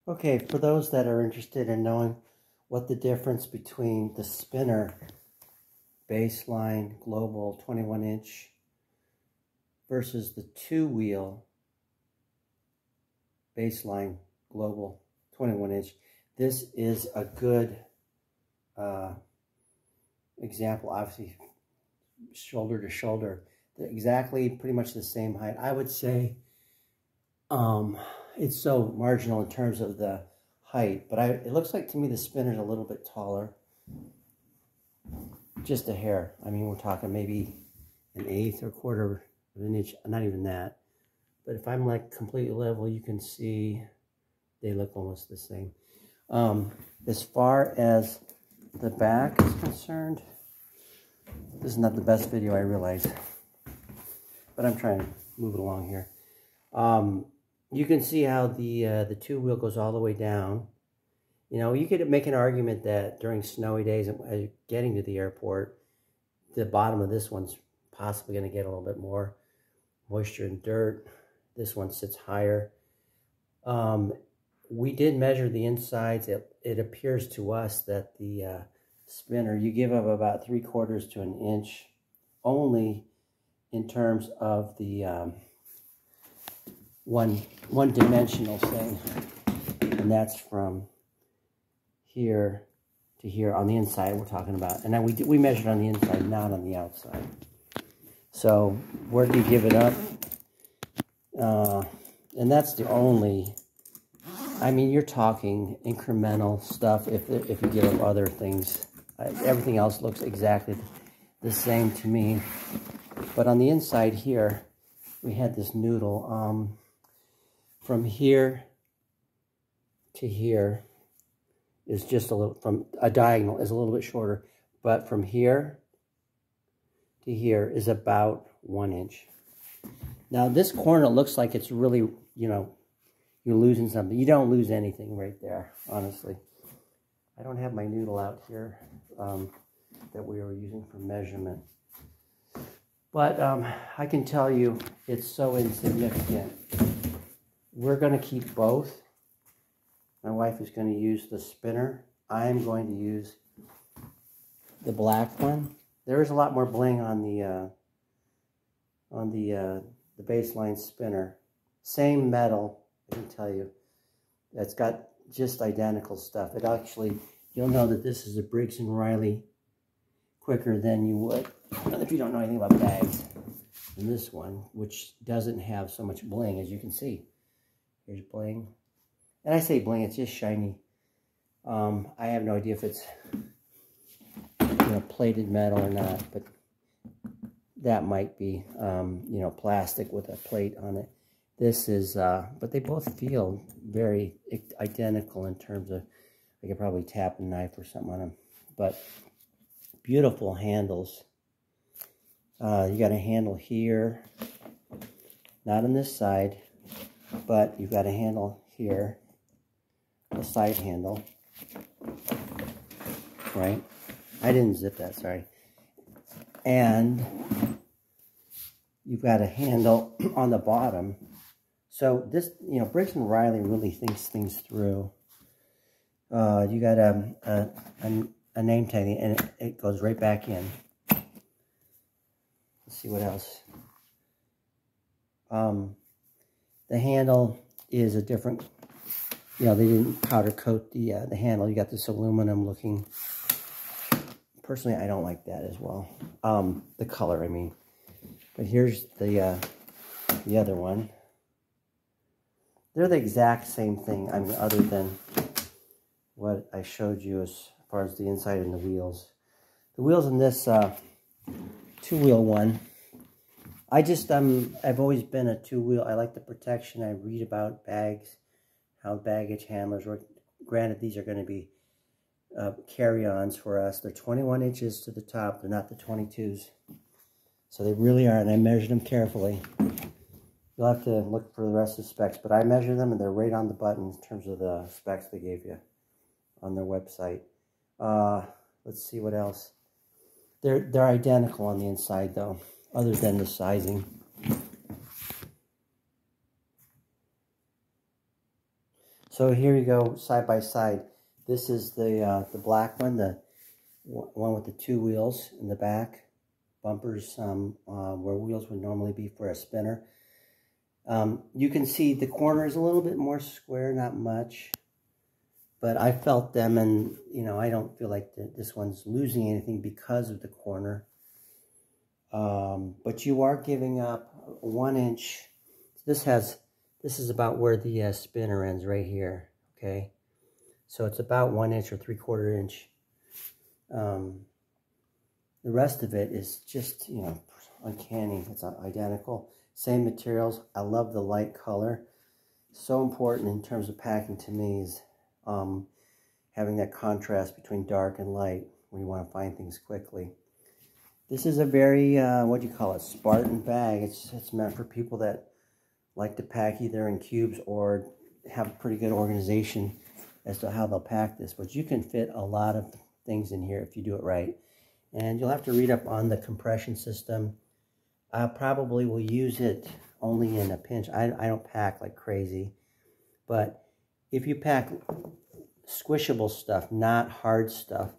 Okay, for those that are interested in knowing what the difference between the spinner Baseline Global 21-inch versus the two-wheel Baseline Global 21-inch, this is a good example. Obviously, shoulder to shoulder, they're exactly pretty much the same height. I would say it's so marginal in terms of the height, but it looks like to me the spinner's a little bit taller, just a hair. I mean, we're talking maybe an eighth or quarter of an inch, not even that. But if I'm like completely level, you can see they look almost the same. As far as the back is concerned, this is not the best video, I realize, but I'm trying to move it along here. You can see how the two-wheel goes all the way down. You know, you could make an argument that during snowy days, as you're getting to the airport, the bottom of this one's possibly going to get a little bit more moisture and dirt. This one sits higher. We did measure the insides. It appears to us that the spinner, you give up about 3/4 to an inch only in terms of the one-dimensional thing, and that's from here to here on the inside we're talking about. And then we measured on the inside, not on the outside. So where do you give it up? And that's the only, I mean, you're talking incremental stuff if you give up other things. Everything else looks exactly the same to me. But on the inside here, we had this noodle. From here to here is just a little, from a diagonal is a little bit shorter. But from here to here is about 1 inch. Now this corner looks like it's really, you know, you're losing something. You don't lose anything right there, honestly. I don't have my noodle out here that we were using for measurement. But I can tell you it's so insignificant. We're going to keep both. My wife is going to use the spinner. I'm going to use the black one. There is a lot more bling on the Baseline spinner. Same metal, I can tell you. It's got just identical stuff. It actually, you'll know that this is a Briggs Riley quicker than you would if you don't know anything about bags. And this one, which doesn't have so much bling, as you can see. Here's bling. And I say bling, it's just shiny. I have no idea if it's, you know, plated metal or not, but that might be, you know, plastic with a plate on it. This is, but they both feel very identical in terms of, I could probably tap a knife or something on them. But beautiful handles. You got a handle here, not on this side, but you've got a handle here, a side handle, right? I didn't zip that, sorry. And you've got a handle on the bottom. So this, you know, Briggs & Riley really thinks things through. You got a name tag, and it goes right back in. Let's see what else. The handle is a different, you know, they didn't powder coat the handle. You got this aluminum looking. Personally, I don't like that as well. The color, I mean. But here's the other one. They're the exact same thing, I mean, other than what I showed you as far as the inside and the wheels. The wheels in this two-wheel one, I've always been a two-wheel. I like the protection. I read about bags, how baggage handlers work. Granted, these are going to be carry-ons for us. They're 21 inches to the top. They're not the 22s. So they really are, and I measured them carefully. You'll have to look for the rest of the specs, but I measured them, and they're right on the button in terms of the specs they gave you on their website. Let's see what else. They're identical on the inside, though, other than the sizing. So here you go, side by side. This is the black one, the one with the 2 wheels in the back. Bumpers where wheels would normally be for a spinner. You can see the corner is a little bit more square, not much. But I felt them, and you know, I don't feel like this one's losing anything because of the corner. But you are giving up 1 inch. This is about where the spinner ends, right here. Okay, so it's about 1 inch or 3/4 inch. The rest of it is just, you know, uncanny. It's identical. Same materials. I love the light color. So important in terms of packing to me is having that contrast between dark and light when you want to find things quickly. This is a very, what do you call it, Spartan bag. It's meant for people that like to pack either in cubes or have pretty good organization as to how they'll pack this. But you can fit a lot of things in here if you do it right. And you'll have to read up on the compression system. I probably will use it only in a pinch. I don't pack like crazy. But if you pack squishable stuff, not hard stuff,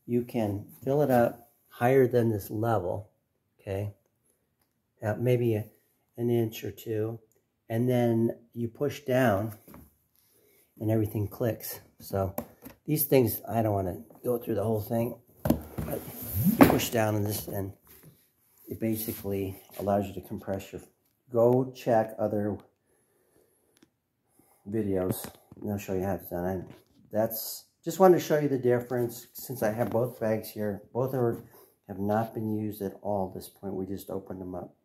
you can fill it up higher than this level, okay? Maybe an inch or 2. And then you push down and everything clicks. So these things, I don't want to go through the whole thing. But you push down on this and it basically allows you to compress your... Go check other videos and I'll show you how it's done. That's just wanted to show you the difference since I have both bags here. Both have not been used at all at this point. We just opened them up.